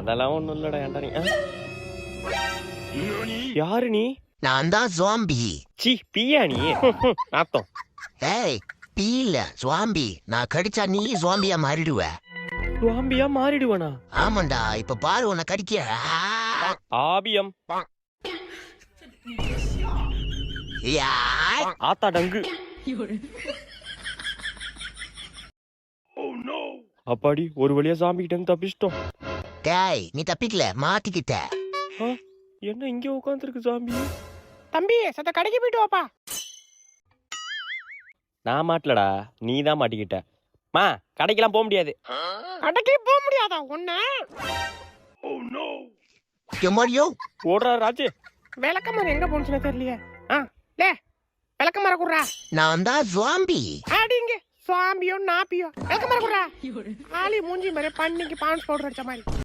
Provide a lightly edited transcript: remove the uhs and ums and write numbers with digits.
அதெல்லாம் ஒண்ணும் இல்லடா. ஏன்டா நீ யாரு நீ? நான் தான் ஜாம்பி. சி பியா நீ? நாத்தம். ஏய் பீ இல்ல ஜாம்பி. நான் கடிச்சா நீ ஜாம்பியா மாறிடுவ. ஜாம்பியா மாறிடுவனா? ஆமாண்டா, இப்ப பாரு உன்னை கடிக்க. ஆபியம். யாய். ஆத்தா டங்கு. அப்பாடி ஒரு வழியா ஜாம்பி கிட்ட இருந்து தப்பிச்சிட்டோம். டேய் நீ தப்பிக்கல, மாட்டிக்கிட்ட. என்ன இங்க உட்காந்துருக்கு ஜாம்பி? தம்பி சத்த கடைக்கு போயிட்டு வாப்பா. நான் மாட்டலடா, நீ தான் மாட்டிக்கிட்ட. மா கடைக்கெல்லாம் போக முடியாது. கடைக்கு போக முடியாதா ஒண்ணு? எம்மாடியோ ஓடுறா ராஜு. விளக்கமரம் எங்க போனுச்சுன்னு தெரியலையே. லே விளக்கமரம் குடுறா. நான் தான் ஜாம்பி. அடிங்க சுவாம்பியோ நாப்பியோ விளக்கமரம் குடுறா. ஆளி மூஞ்சி மாதிரி பண்ணிக்கு பான்ஸ் பவுடர் அடிச்ச மாதிரி.